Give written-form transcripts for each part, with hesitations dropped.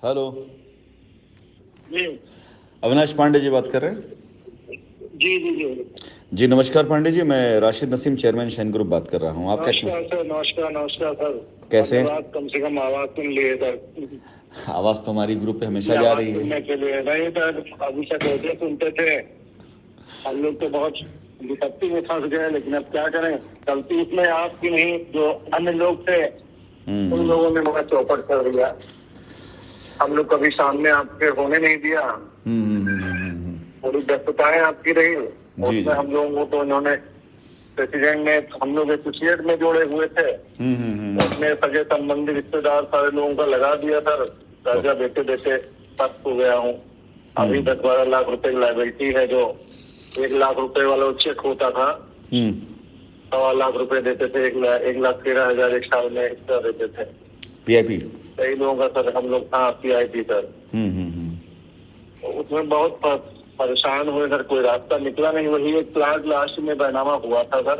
Hello, जी अविनाश पांडे जी बात कर रहे हैं। जी जी जी। जी नमस्कार पांडे जी, मैं Rashid Naseem chairman shine group बात कर रहा हूँ। आप नमस्कार सर, नमस्कार नमस्कार सर। कैसे हैं? धन्यवाद, कम से कम आवाज सुन लिए सर। आवाज़ तो हमारी ग्रुप पे ये हमेशा जा आवाज रही है। सुनने के लिए नहीं सर, अभी तक ऐसे सुनते थे। हम लोग तो बहुत विपत्ति में फंस गए, लेकिन अब क्या करें। गलती इसमें आपकी नहीं, जो अन्य लोग थे उन हम्म लोगों ने मुझे चौपट कर दिया। हम लोग कभी सामने आपके होने नहीं दिया। हम्म हम्म, हम्म, हम्म, हम्म। थोड़ी व्यस्तताएं आपकी रही, जी उसमें जी। हम लोगों को तो इन्होंने प्रेसिडेंट ने, हम लोग एसोसिएट में जोड़े हुए थे, अपने सगे संबंधी रिश्तेदार सारे लोगों का लगा दिया सर। कर्जा देते देते पस्त हो गया हूँ। अभी 10-12 लाख रुपए की लाइबिलिटी है। जो 1 लाख रुपए वाला चेक होता था, हम्म 1.25 लाख रुपए देते थे। 1,13,000 एक साल में एक्स्ट्रा देते थे। पीआईपी। कई लोगों का सर हम लोग था PIP सर। हम्म। तो उसमें बहुत परेशान हुए सर, कोई रास्ता निकला नहीं। वही एक प्लाट लास्ट में बैनामा हुआ था सर,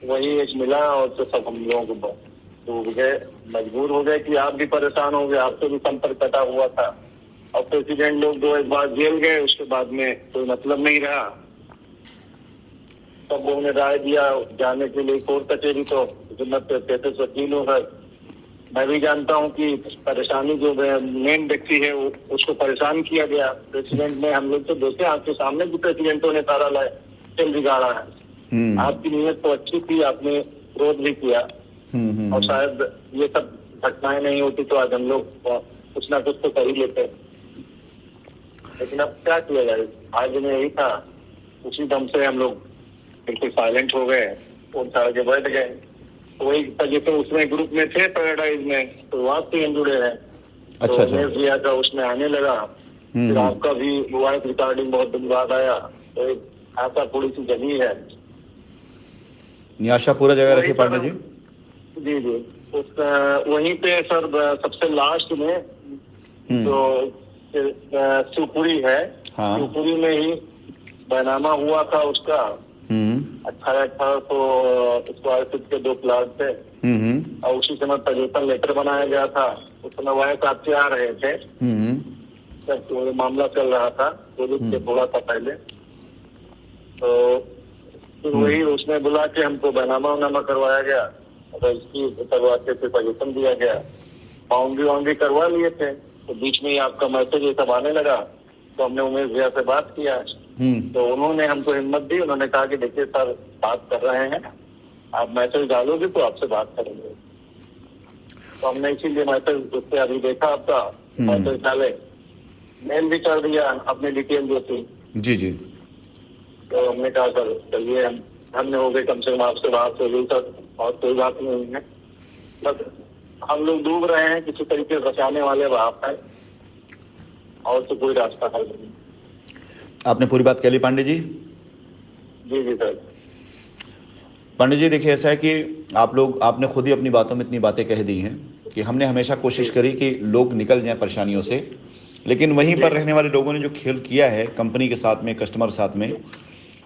वही एक मिला और तो सब हम लोगों को डूब गए, मजबूर हो गए कि आप भी परेशान हो गए। आपसे भी संपर्क कटा हुआ था। और प्रेसिडेंट लोग 2 एक बार जेल गए, उसके बाद में कोई मतलब नहीं रहा। सब लोगों ने राय दिया जाने के लिए कोर्ट कचहरी। तो जिम्मत पैसे वकील हूँ सर, मैं भी जानता हूँ कि परेशानी जो मेन व्यक्ति है उसको परेशान किया गया। प्रेसिडेंट ने, हम लोग तो देखे आपके सामने भी प्रेसिडेंटों ने सारा खेल बिगाड़ा है। आपकी नीयत तो अच्छी थी, आपने विरोध भी किया। और शायद ये सब घटनाएं नहीं होती तो आज हम लोग कुछ ना कुछ तो कर ही लेते। लेकिन अब क्या किया जाए, आज में यही था। उसी दम से हम लोग बिल्कुल साइलेंट हो गए, फोन छाड़ के बैठ गए। वही जैसे उसमें ग्रुप में थे पैराडाइज में, तो वहाँ से हम जुड़े हैं। अच्छा तो मेरे लिया का उसमें आने लगा। फिर आपका भी वॉइस रिकॉर्डिंग बहुत दिन बाद आया। तो एक आशा थोड़ी सी जगी है। निराशा पूरा जगह रखिए पांडे जी। जी जी। उस वहीं पे सर सबसे लास्ट में जो शिवपुरी है, हाँ। शिवपुरी में ही बैनामा हुआ था उसका। 1800 स्क्वायर फीट के 2 प्लाट थे। और उसी समय पोजीशन लेटर बनाया गया था। उस समय वाइस आपसे आ रहे थे, तो मामला चल रहा था पुलिस से थोड़ा सा पहले। तो फिर वही उसने बुला के हमको बैनामा उनामा करवाया गया, रजिस्ट्री करवाते थे, पोजीशन दिया गया, बाउंड्री करवा लिए थे। तो बीच में ही आपका मैसेज ये सब आने लगा। तो हमने उमेश भैया से बात किया। तो उन्होंने हमको हिम्मत दी। उन्होंने कहा कि देखिए सर, बात कर रहे हैं, आप मैसेज डालोगे तो आपसे बात करेंगे। तो हमने इसीलिए मैसेज उससे अभी देखा आपका मैसेज डाले, मेल भी कर दिया अपने डिटेल जो थी। जी जी। तो हमने कहा सर चलिए, हमने हो गए कम से कम आपसे बात हो गई सर, और कोई बात नहीं है। बस हम लोग डूब रहे हैं, किसी तरीके से बचाने वाले आप हैं, और तो कोई रास्ता हल नहीं। आपने पूरी बात कह ली पांडे जी। जी जी सर। पांडे जी देखिए, ऐसा है कि आपने खुद ही अपनी बातों में इतनी बातें कह दी हैं कि हमने हमेशा कोशिश करी कि लोग निकल जाएं परेशानियों से, लेकिन वहीं पर रहने वाले लोगों ने जो खेल किया है कंपनी के साथ में, कस्टमर साथ में,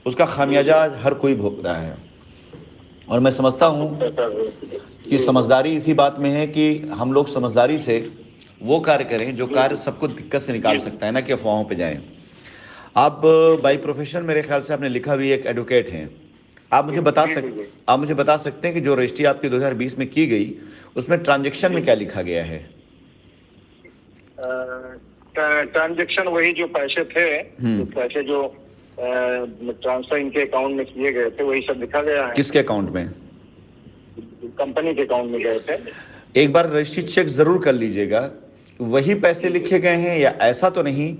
उसका खामियाजा हर कोई भोग रहा है। और मैं समझता हूँ कि समझदारी इसी बात में है कि हम लोग समझदारी से वो कार्य करें जो कार्य सबको दिक्कत से निकाल सकता है, ना कि अफवाहों पे जाएं। आप बाई प्रोफेशन मेरे ख्याल से आपने लिखा भी एक एडवोकेट हैं। आप मुझे बता सकते हैं कि जो रजिस्ट्री आपकी 2020 में की गई, उसमें ट्रांजैक्शन में क्या लिखा गया है? ट्रांजेक्शन वही जो पैसे थे, जो पैसे जो ट्रांसफर इनके अकाउंट में किए गए थे, वही सब लिखा गया है। किसके अकाउंट में? कंपनी के अकाउंट में गए थे। एक बार रजिस्ट्री चेक जरूर कर लीजिएगा, वही पैसे लिखे गए हैं, या ऐसा तो नहीं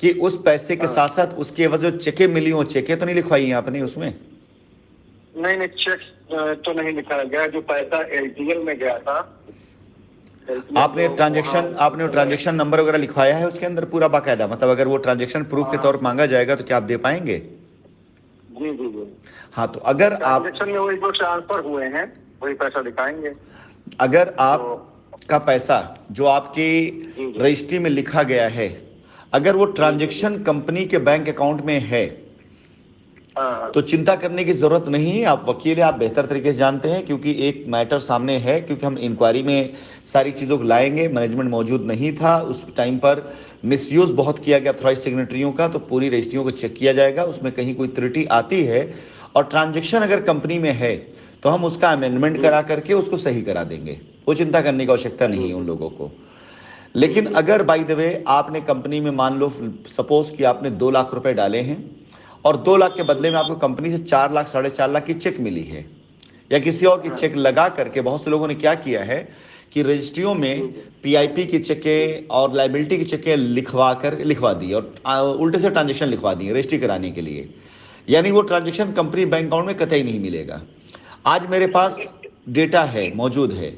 कि उस पैसे के साथ साथ उसके एवज जो चेकें मिली हो, चेकें तो नहीं लिखवाई हैं आपने उसमें? नहीं, चेक तो नहीं लिखा गया। जो पैसा LTL में गया था, आपने ट्रांजैक्शन नंबर वगैरह लिखवाया है उसके अंदर पूरा बाकायदा? मतलब अगर वो ट्रांजैक्शन प्रूफ के तौर पर मांगा जाएगा तो क्या आप दे पाएंगे? जी जी जी। हाँ, तो अगर आप ट्रांजैक्शन में वही जो ट्रांसफर हुए हैं वही पैसा दिखाएंगे। अगर आप का पैसा जो आपकी रजिस्ट्री में लिखा गया है, अगर वो ट्रांजैक्शन कंपनी के बैंक अकाउंट में है, हाँ। तो चिंता करने की जरूरत नहीं है। आप वकील हैं, आप बेहतर तरीके से जानते हैं, क्योंकि एक मैटर सामने है, क्योंकि हम इंक्वायरी में सारी चीज़ों को लाएंगे। मैनेजमेंट मौजूद नहीं था उस टाइम पर, मिसयूज बहुत किया गया ऑथराइज सिग्नेटरियों का, तो पूरी रजिस्ट्रियों को चेक किया जाएगा, उसमें कहीं कोई त्रुटि आती है और ट्रांजेक्शन अगर कंपनी में है तो हम उसका अमेंडमेंट करा करके उसको सही करा देंगे। वो चिंता करने की आवश्यकता नहीं है उन लोगों को। लेकिन अगर बाय द वे आपने कंपनी में, मान लो सपोज कि आपने 2 लाख रुपए डाले हैं और 2 लाख के बदले में आपको कंपनी से 4 लाख 4.5 लाख की चेक मिली है, या किसी और की चेक लगा करके, बहुत से लोगों ने क्या किया है कि रजिस्ट्रियों में पीआईपी की चेकें और लाइबिलिटी की चेकें लिखवा दी और उल्टे से ट्रांजेक्शन लिखवा दी रजिस्ट्री कराने के लिए। यानी वो ट्रांजेक्शन कंपनी बैंक अकाउंट में कतई नहीं मिलेगा। आज मेरे पास डेटा है, मौजूद है,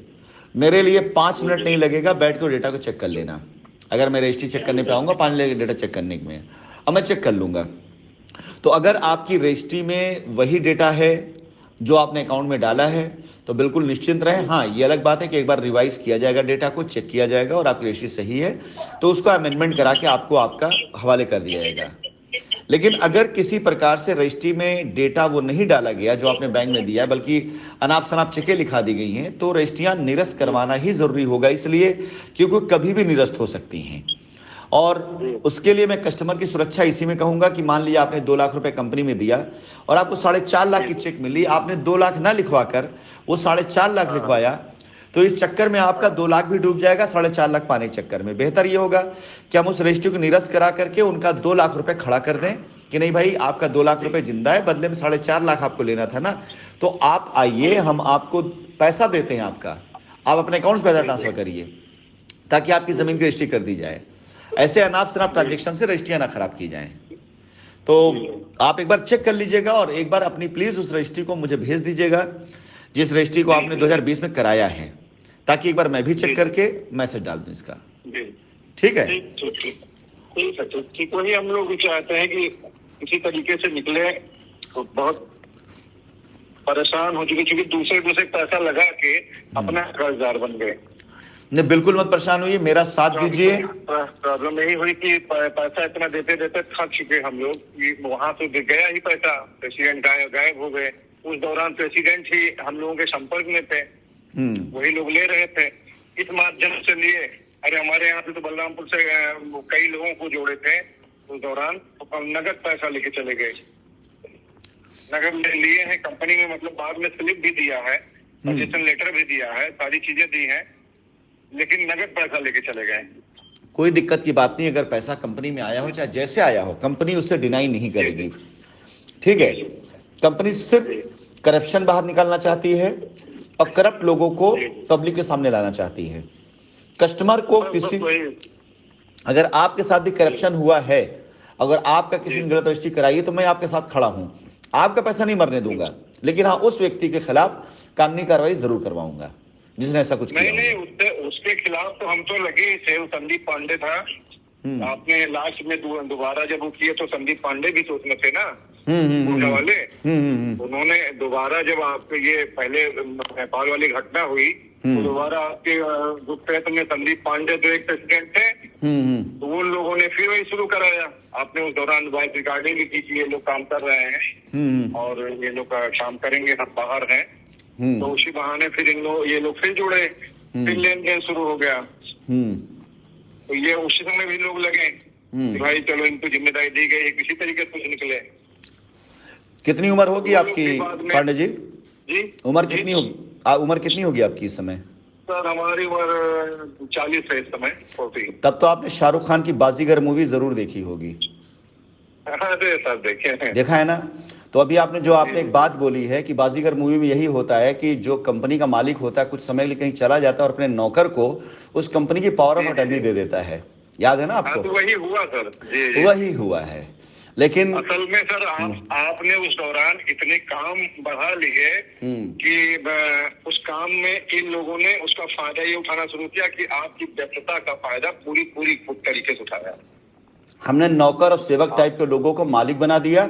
मेरे लिए 5 मिनट नहीं लगेगा बैठ के डेटा को चेक कर लेना। अगर मैं रजिस्ट्री चेक करने पे आऊँगा 5 मिनट डेटा चेक करने में, अब मैं चेक कर लूँगा। तो अगर आपकी रजिस्ट्री में वही डेटा है जो आपने अकाउंट में डाला है तो बिल्कुल निश्चिंत रहें। हाँ, ये अलग बात है कि एक बार रिवाइज किया जाएगा, डेटा को चेक किया जाएगा और आपकी रजिस्ट्री सही है तो उसका अमेंडमेंट करा के आपको आपका हवाले कर दिया जाएगा। लेकिन अगर किसी प्रकार से रजिस्ट्री में डेटा वो नहीं डाला गया जो आपने बैंक में दिया, बल्कि अनाप शनाप चेकें लिखा दी गई हैं, तो रजिस्ट्रियां निरस्त करवाना ही जरूरी होगा, इसलिए क्योंकि कभी भी निरस्त हो सकती हैं। और उसके लिए मैं कस्टमर की सुरक्षा इसी में कहूंगा कि मान लिया आपने 2 लाख रुपए कंपनी में दिया और आपको 4.5 लाख की चेक मिली, आपने 2 लाख ना लिखवा कर वो 4.5 लाख लिखवाया, तो इस चक्कर में आपका 2 लाख भी डूब जाएगा 4.5 लाख पाने के चक्कर में। बेहतर ये होगा कि हम उस रजिस्ट्री को निरस्त करा करके उनका 2 लाख रुपए खड़ा कर दें कि नहीं भाई, आपका 2 लाख रुपए जिंदा है, बदले में 4.5 लाख आपको लेना था ना, तो आप आइए, हम आपको पैसा देते हैं आपका, आप अपने अकाउंट से पैसा ट्रांसफर करिए ताकि आपकी जमीन की रजिस्ट्री कर दी जाए। ऐसे अनाप शनाप ट्रांजेक्शन से रजिस्ट्रियां ना खराब की जाएं। तो आप एक बार चेक कर लीजिएगा और एक बार अपनी प्लीज उस रजिस्ट्री को मुझे भेज दीजिएगा जिस रजिस्ट्री को आपने 2020 में कराया है, ताकि एक बार मैं भी चेक करके मैसेज डाल दूं इसका। ठीक है? ठीक। वही हम लोग भी चाहते हैं कि किसी तरीके से निकले, तो बहुत परेशान हो चुके, क्योंकि दूसरे पैसा लगा के अपना कर्जदार बन गए। नहीं, बिल्कुल मत परेशान होइए, मेरा साथ दीजिए। प्रॉब्लम यही हुई कि पैसा इतना देते देते थक चुके हम लोग। वहां से गया ही पैसा, प्रेसिडेंट गायब हो गए। उस दौरान प्रेसिडेंट ही हम लोगों के संपर्क में थे, वही लोग ले रहे थे। इस माध्यम से लिए, अरे हमारे यहाँ से तो बलरामपुर से कई लोगों को जोड़े थे उस दौरान, तो नगद पैसा लेके चले गए। नगद लिए हैं कंपनी में, मतलब बाद में स्लिप भी दिया है, पोजीशन लेटर भी दिया है, सारी चीजें दी हैं, लेकिन नगद पैसा लेके चले गए। कोई दिक्कत की बात नहीं, अगर पैसा कंपनी में आया हो चाहे जैसे आया हो, कंपनी उससे डिनाई नहीं करेगी। ठीक है? कंपनी सिर्फ करप्शन बाहर निकालना चाहती है और करप्ट लोगों को पब्लिक के सामने लाना चाहती है। कस्टमर को किसी, अगर आपके साथ भी करप्शन हुआ है, अगर आपका किसी ने गलत रजिस्ट्री कराई है, तो मैं आपके साथ खड़ा हूं, आपका पैसा नहीं मरने दूंगा, लेकिन हाँ उस व्यक्ति के खिलाफ कानूनी कार्रवाई जरूर करवाऊंगा जिसने ऐसा कुछ किया। नहीं, उसके खिलाफ तो हम तो लगे ही थे। संदीप पांडे था, आपने लास्ट में दोबारा जब वो किए तो संदीप पांडे भी तो उसमें थे ना, वाले। उन्होंने दोबारा, जब आपके ये पहले नेपाल वाली घटना हुई तो दोबारा आपके गुप्तेत में संदीप पांडे जो एक प्रेसिडेंट थे, तो उन लोगों ने फिर वही शुरू कराया। आपने उस दौरान वॉइस रिकॉर्डिंग भी की कि ये लोग काम कर रहे हैं और ये लोग काम करेंगे, हम बाहर हैं। तो उसी बहाने फिर ये लोग फिर जुड़े, फिर लेन देन शुरू हो गया। तो ये उसी समय भी लोग लगे कि भाई चलो इनको जिम्मेदारी दी गई, किसी तरीके से निकले। कितनी उम्र होगी आपकी पांडे जी? उम्र कितनी होगी? उम्र कितनी होगी आपकी इस समय? सर हमारी उम्र 40 है इस समय, 40। तब तो आपने शाहरुख खान की बाजीगर मूवी जरूर देखी होगी। अरे सर देखे, देखा है ना? तो अभी आपने जो एक बात बोली है कि बाजीगर मूवी में यही होता है कि जो कंपनी का मालिक होता है कुछ समय के लिए कहीं चला जाता है और अपने नौकर को उस कंपनी की पावर ऑफ अटर्नी दे देता है। याद है ना आपको? तो वही हुआ सर, वही हुआ है। लेकिन असल में सर आपने उस दौरान इतने काम बढ़ा लिए कि उस काम में इन लोगों ने उसका फायदा ये उठाना शुरू किया कि आपकी व्यस्तता का फायदा पूरी तरीके से उठाया। हमने नौकर और सेवक टाइप के लोगों को मालिक बना दिया।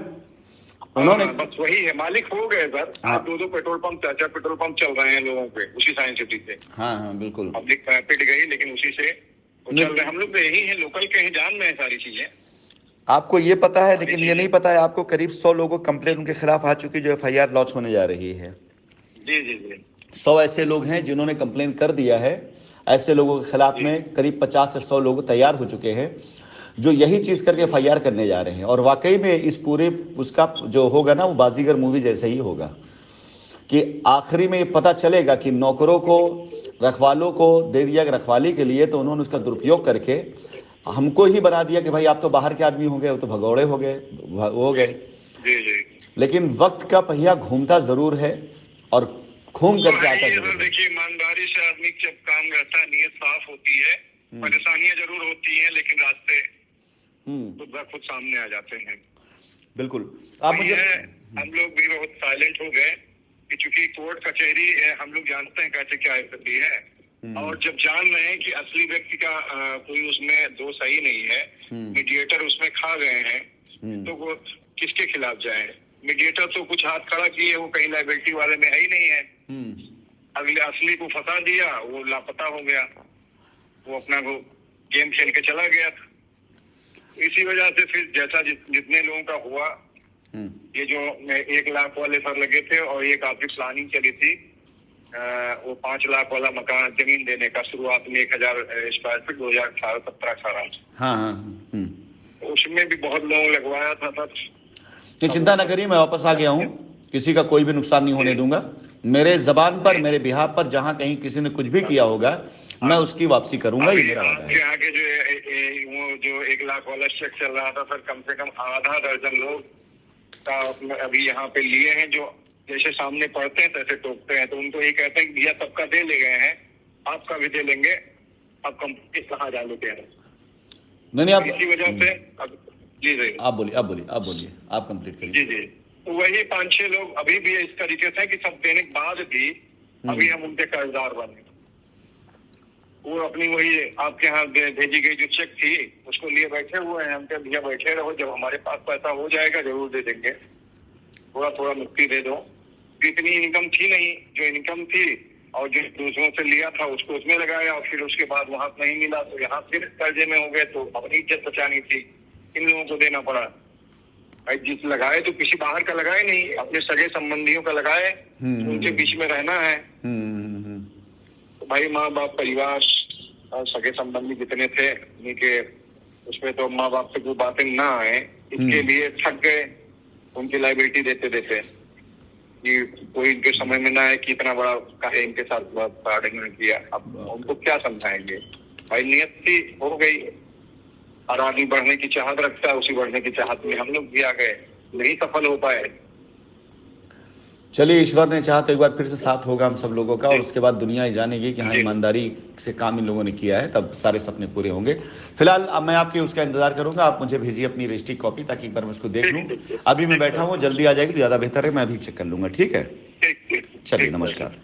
उन्होंने बस वही है, मालिक हो गए सर। आप 2 पेट्रोल पंप, 4 पेट्रोल पंप चल रहे हैं लोगों पे उसी साइंस सिटी से। हाँ बिल्कुल, पब्लिक पिट गई, लेकिन उसी से चल रहे। हम लोग तो यही है, लोकल के ही जान में है सारी चीजें। आपको ये पता है, लेकिन ये नहीं पता है आपको करीब 100 लोगों को कंप्लेन उनके खिलाफ आ चुकी जो FIR लॉन्च होने जा रही है। जी जी जी। 100 ऐसे लोग हैं जिन्होंने कंप्लेन कर दिया है। ऐसे लोगों के खिलाफ में करीब 50 से 100 लोग तैयार हो चुके हैं जो यही चीज करके FIR करने जा रहे हैं। और वाकई में इस पूरे उसका जो होगा ना, वो बाजीगर मूवी जैसे ही होगा कि आखिरी में ये पता चलेगा कि नौकरों को, रखवालों को दे दिया रखवाली के लिए, तो उन्होंने उसका दुरुपयोग करके हमको ही बना दिया कि भाई आप तो बाहर के आदमी हो गए, वो तो भगौड़े हो गए, हो गए। जी जी। लेकिन वक्त का पहिया घूमता जरूर है और घूम करके आता है। देखिए, ईमानदारी से आदमी जब काम करता है, नीयत साफ होती है, परेशानियां जरूर होती हैं, लेकिन रास्ते खुद सामने आ जाते हैं। बिल्कुल। आप मुझे हम लोग भी बहुत साइलेंट हो गए कि चूंकि कोर्ट कचहरी हम लोग जानते हैं कैसे क्या स्थिति है, और जब जान रहे हैं कि असली व्यक्ति का कोई उसमें दोष सही नहीं है, मीडिएटर उसमें खा गए हैं, तो वो किसके खिलाफ जाए? मीडिएटर तो कुछ हाथ खड़ा किए, वो कहीं लाइबिलिटी वाले में है ही नहीं है। अगले असली को फंसा दिया, वो लापता हो गया, वो अपना वो गेम खेल के चला गया था। इसी वजह से फिर जैसा जितने लोगों का हुआ, ये जो 1 लाख वाले सर लगे थे और एक आपकी प्लानिंग चली थी, वो 5 लाख वाला मकान जमीन देने का, शुरुआत में 1000 स्क्वायर फीट 2018-17-18। हाँ। उसमें भी बहुत लोग लगवाया था सर। ये चिंता न करिए, मैं वापस आ गया हूँ, किसी का कोई भी नुकसान नहीं होने दूंगा। मेरे जबान पर, मेरे बिहाफ पर जहाँ कहीं किसी ने कुछ भी किया होगा, मैं उसकी वापसी करूंगा। ये मेरा वादा है। आगे जो 1 लाख वाला चेक चल रहा था सर, कम से कम आधा दर्जन लोग का अभी यहाँ पे लिए हैं, जो जैसे सामने पढ़ते हैं तैसे टोकते हैं, तो उनको ये कहते हैं कि भैया सबका दे ले गए हैं, आपका भी दे लेंगे, अब कंपनी कहाँ जा लेते हैं। नहीं, आप इसी वजह से जी जी आप बोलिए, आप कंप्लीट करिए। जी जी। तो वही 5-6 लोग अभी भी इस तरीके से कि सब देने के बाद भी अभी हम उनके कर्जदार बने। वो अपनी वही आपके यहाँ भेजी गई जो चेक थी उसको लिए बैठे हुए हैं। हम कह भैया बैठे रहो, जब हमारे पास पैसा हो जाएगा जरूर दे देंगे, थोड़ा थोड़ा मुक्ति दे दो। इतनी इनकम थी नहीं, जो इनकम थी और जो दूसरों से लिया था उसको उसमें लगाया, और फिर उसके बाद वहां नहीं मिला तो यहाँ फिर कर्जे में हो गए, तो अपनी इज्जत बचानी थी, इन लोगों को देना पड़ा। भाई जिस लगाए तो किसी बाहर का लगाए नहीं, अपने सगे संबंधियों का लगाए, उनके बीच में रहना है। तो भाई माँ बाप, परिवार और सगे संबंधी जितने थे उनके उसमें तो माँ बाप से कोई बातें ना आए, इसके लिए थक गए उनकी लाइबिलिटी देते देते, कि कोई इनके समय में ना है कि इतना बड़ा काहे इनके साथ फ्रॉड किया। अब उनको क्या समझाएंगे? भाई नियत थी, हो गई, और आदमी बढ़ने की चाहत रखता है, उसी बढ़ने की चाहत में हम लोग भी आ गए, नहीं सफल हो पाए। चलिए, ईश्वर ने चाहा तो एक बार फिर से साथ होगा हम सब लोगों का, और उसके बाद दुनिया ही जानेगी कि हाँ ईमानदारी से काम इन लोगों ने किया है, तब सारे सपने पूरे होंगे। फिलहाल अब मैं आपके उसका इंतजार करूंगा, आप मुझे भेजिए अपनी रजिस्ट्री कॉपी ताकि एक बार मैं उसको देख लूँ। अभी मैं बैठा हूँ, जल्दी आ जाएगी तो ज्यादा बेहतर है, मैं अभी चेक कर लूंगा। ठीक है, चलिए, नमस्कार।